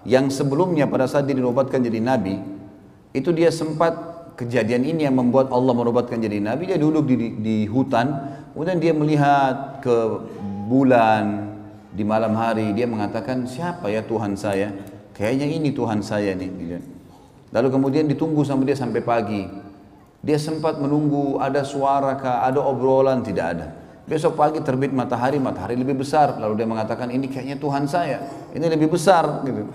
yang sebelumnya pada saat dia dinobatkan jadi nabi, itu dia sempat kejadian ini yang membuat Allah menobatkan jadi nabi. Dia duduk di hutan, kemudian dia melihat ke bulan di malam hari. Dia mengatakan, siapa ya Tuhan saya? Kayaknya ini Tuhan saya nih. Lalu kemudian ditunggu sama dia sampai pagi. Dia sempat menunggu ada suara kah, ada obrolan, tidak ada. Besok pagi terbit matahari, matahari lebih besar. Lalu dia mengatakan, ini kayaknya Tuhan saya, ini lebih besar gitu.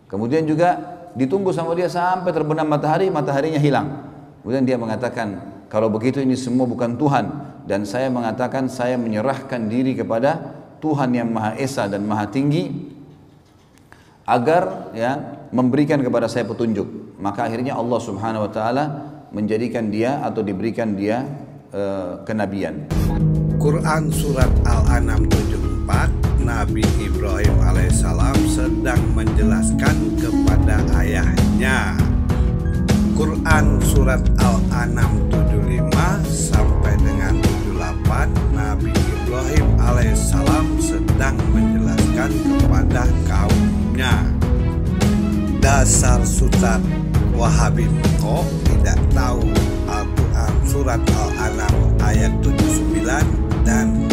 Kemudian juga ditunggu sama dia sampai terbenam matahari, mataharinya hilang. Kemudian dia mengatakan, kalau begitu ini semua bukan Tuhan, dan saya mengatakan saya menyerahkan diri kepada Tuhan yang Maha Esa dan Maha Tinggi agar ya memberikan kepada saya petunjuk. Maka akhirnya Allah Subhanahu wa taala menjadikan dia atau diberikan dia kenabian. Quran Surat Al-An'am 74, Nabi Ibrahim alaihissalam sedang menjelaskan kepada ayahnya. Quran Surat Al-An'am 75 sampai dengan 78, Nabi Ibrahim alaihissalam sedang menjelaskan kepada kaumnya. Dasar Sutat Wahabi kok tidak tahu Al-Quran Surat Al-An'am ayat 79 dan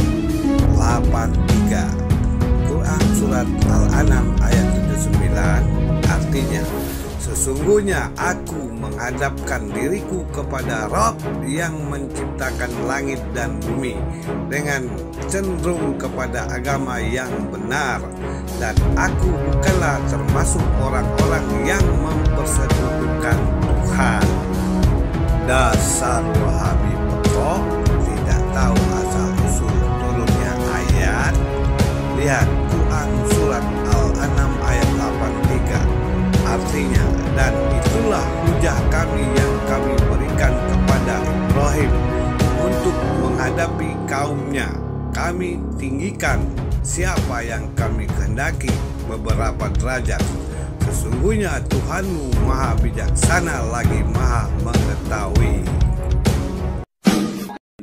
83. Quran Surat Al-An'am ayat 79 artinya, sesungguhnya aku menghadapkan diriku kepada Rabb yang menciptakan langit dan bumi dengan cenderung kepada agama yang benar, dan aku bukanlah termasuk orang-orang yang mempersekutukan Tuhan. Dasar Wahabi pokok tidak tahu asal usul turunnya ayat. Lihat Quran Surat Al-An'am ayat 83. Artinya, dan itulah hujah kami yang kami berikan kepada Ibrahim untuk menghadapi kaumnya. Kami tinggikan siapa yang kami kehendaki beberapa derajat. Sesungguhnya Tuhanmu Maha Bijaksana lagi Maha Mengetahui.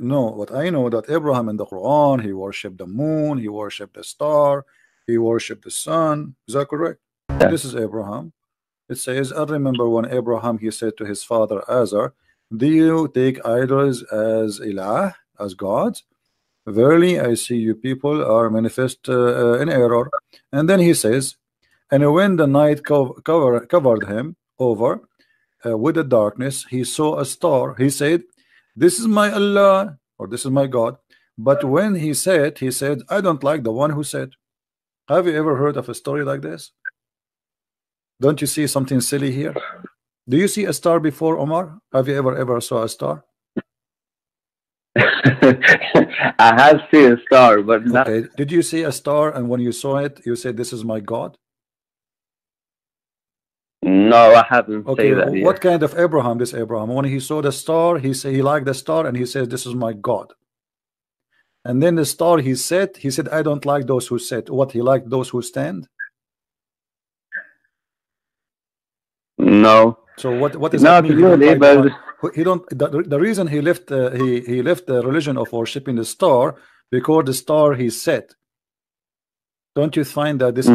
No, what I know that Abraham in the Quran, he worshipped the moon, he worshipped the star, he worshipped the sun. Is that correct? Yeah. This is Abraham. It says, I remember when Abraham, he said to his father Azar, do you take idols as ilah, as gods? Verily, I see you people are manifest in error. And then he says, and when the night covered him over with the darkness, he saw a star. He said, this is my Allah, or this is my God. But when he said, I don't like the one who said. Have you ever heard of a story like this? Don't you see something silly here? Do you see a star before, Omar? Have you ever saw a star? I have seen a star, but not. Okay. Did you see a star and when you saw it, you said, this is my God? No, I haven't Okay, said that yet. what kind of Abraham, this Abraham? When he saw the star, he said he liked the star and he says, this is my God. And then the star he said, I don't like those who sit. What, he liked those who stand? No. So what does Not that mean? He don't really, like the but one- he don't. The reason he left he left the religion of worshiping the star because the star he set. Don't you find that this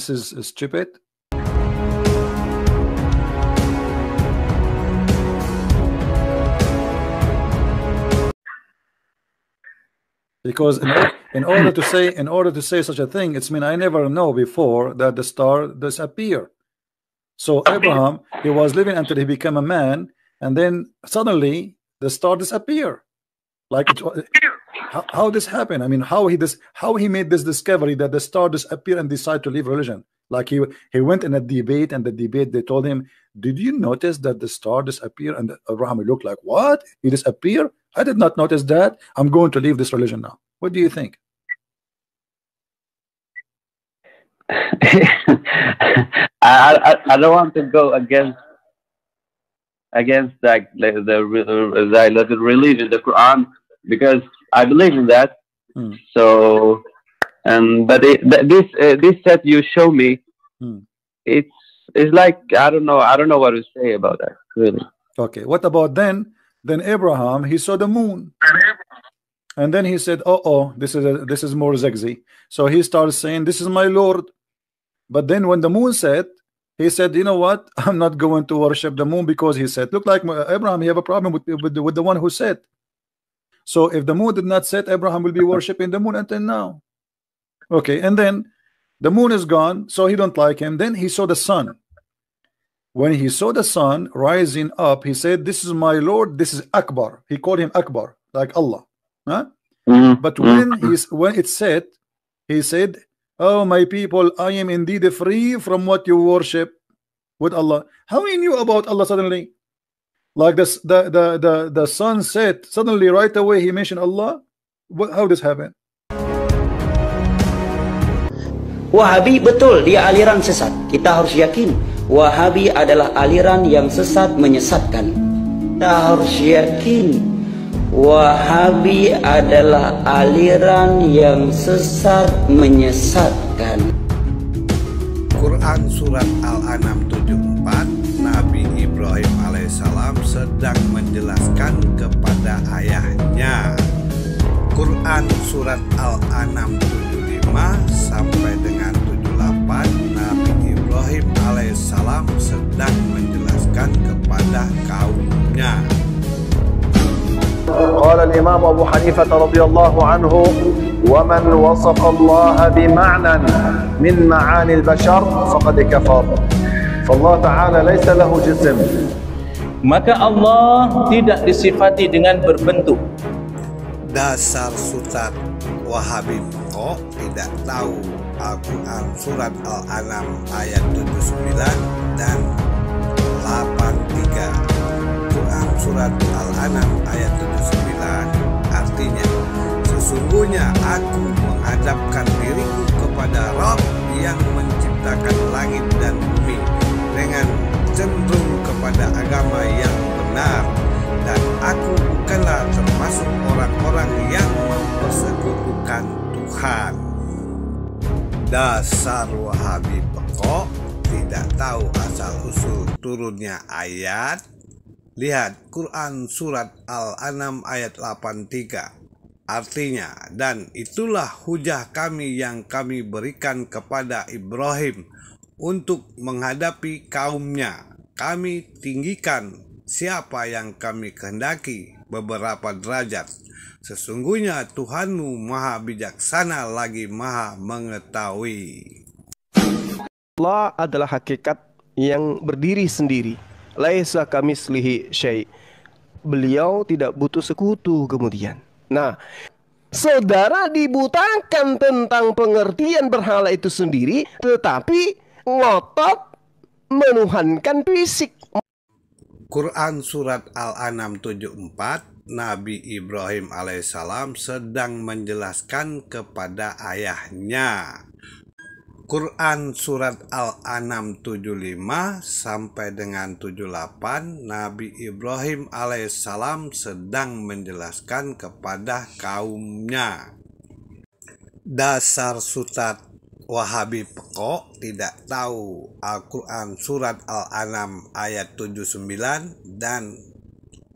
is stupid? Because in order to say such a thing, it's mean I never know before that the star disappear. So Abraham, he was living until he became a man, and then suddenly the star disappear. Like how this happened? I mean, how he made this discovery that the star disappear and decide to leave religion? Like he went in a debate, and the debate they told him, "Did you notice that the star disappear?" And Abraham looked like, "What? He disappear? I did not notice that. I'm going to leave this religion now." What do you think? I don't want to go against like the religion, the Quran, because I believe in that. So, but this set you show me, it's like I don't know what to say about that really. Okay, what about then Abraham, he saw the moon, and then he said, oh, this is more sexy. So he started saying, this is my Lord. But then when the moon set, he said, you know what, I'm not going to worship the moon because he said, look like Abraham, you have a problem with the one who said. So if the moon did not set, Abraham will be worshiping the moon until now. Okay, and then the moon is gone, so he don't like him. Then he saw the sun. When he saw the sun rising up, he said, this is my Lord, this is Akbar. He called him Akbar, like Allah. Huh? But when it set, he said, oh my people, I am indeed free from what you worship with Allah. How he knew about Allah suddenly? Like this, the sun set, suddenly right away he mentioned Allah. How this happen? Wahabi betul, dia aliran sesat. Kita harus yakin Wahabi adalah aliran yang sesat menyesatkan. Kita harus yakin Wahabi adalah aliran yang sesat menyesatkan. Quran Surat Al-An'am 74, Nabi Ibrahim alaihissalam sedang menjelaskan kepada ayahnya. Quran Surat Al-An'am 75 sampai dengan 78, Nabi Ibrahim alaihissalam sedang menjelaskan kepada kaumnya. قال الإمام أبو حنيفة رضي الله عنه ومن وصف الله بمعنى من معاني البشر فقد كفر فالله تعالى ليس له جسم. Maka Allah tidak disifati dengan berbentuk. Dasar sutat Wahabi kok tidak tahu Al-Quran Surat Al-An'am ayat 79 dan 83. Quran Surat Al-An'am ayat 79 artinya, sesungguhnya aku menghadapkan diriku kepada Rabb yang menciptakan langit dan bumi dengan cenderung kepada agama yang benar, dan aku bukanlah termasuk orang-orang yang mempersekutukan Tuhan. Dasar Wahabi pekok tidak tahu asal-usul turunnya ayat. Lihat Quran Surat Al-An'am ayat 83. Artinya, dan itulah hujah kami yang kami berikan kepada Ibrahim untuk menghadapi kaumnya. Kami tinggikan siapa yang kami kehendaki beberapa derajat. Sesungguhnya Tuhanmu maha bijaksana lagi maha mengetahui. Allah adalah hakikat yang berdiri sendiri. Laisa kamislihi syai'. Beliau tidak butuh sekutu kemudian. Nah, saudara dibutakan tentang pengertian berhala itu sendiri, tetapi ngotot menuhankan fisik. Quran Surat Al-An'am 74, Nabi Ibrahim alaihissalam sedang menjelaskan kepada ayahnya. Quran Surat Al-An'am 75 sampai dengan 78, Nabi Ibrahim alaihissalam sedang menjelaskan kepada kaumnya. Dasar sutat Wahabi pekok tidak tahu Al-Quran Surat Al-An'am ayat 79 dan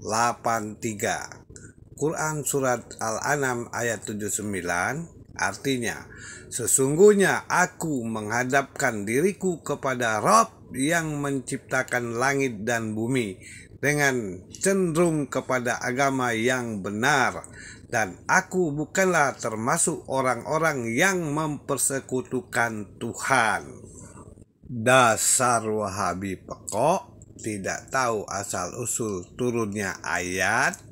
83. Quran Surat Al-An'am ayat 79 artinya, sesungguhnya aku menghadapkan diriku kepada Rabb yang menciptakan langit dan bumi dengan cenderung kepada agama yang benar, dan aku bukanlah termasuk orang-orang yang mempersekutukan Tuhan. Dasar Wahabi pekok tidak tahu asal-usul turunnya ayat.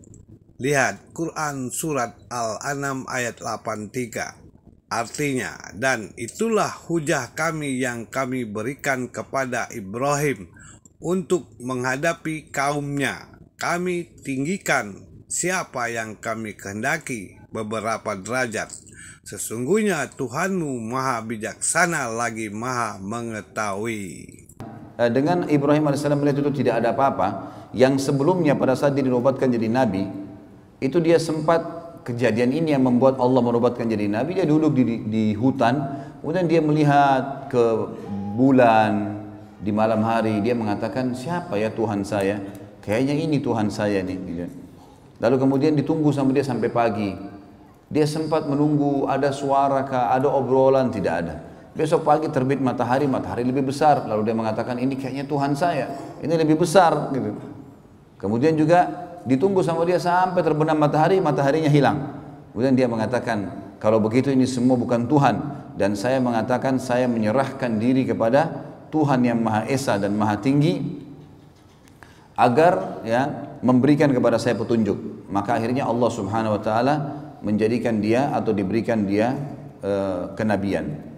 Lihat Quran Surat Al-An'am ayat 83. Artinya, dan itulah hujah kami yang kami berikan kepada Ibrahim untuk menghadapi kaumnya. Kami tinggikan siapa yang kami kehendaki beberapa derajat. Sesungguhnya Tuhanmu maha bijaksana lagi maha mengetahui. Dengan Ibrahim AS melihat itu tidak ada apa-apa, yang sebelumnya pada saat dia dinobatkan jadi nabi, itu dia sempat, kejadian ini yang membuat Allah menobatkan jadi nabi. Dia duduk di hutan, kemudian dia melihat ke bulan di malam hari. Dia mengatakan, siapa ya Tuhan saya? Kayaknya ini Tuhan saya nih. Lalu kemudian ditunggu sama dia sampai pagi. Dia sempat menunggu ada suara kah, ada obrolan, tidak ada. Besok pagi terbit matahari, matahari lebih besar. Lalu dia mengatakan ini kayaknya Tuhan saya, ini lebih besar gitu. Kemudian juga ditunggu sama dia sampai terbenam matahari, mataharinya hilang. Kemudian dia mengatakan, kalau begitu ini semua bukan Tuhan. Dan saya mengatakan saya menyerahkan diri kepada Tuhan yang Maha Esa dan Maha Tinggi agar ya memberikan kepada saya petunjuk. Maka akhirnya Allah Subhanahu wa taala menjadikan dia atau diberikan dia kenabian.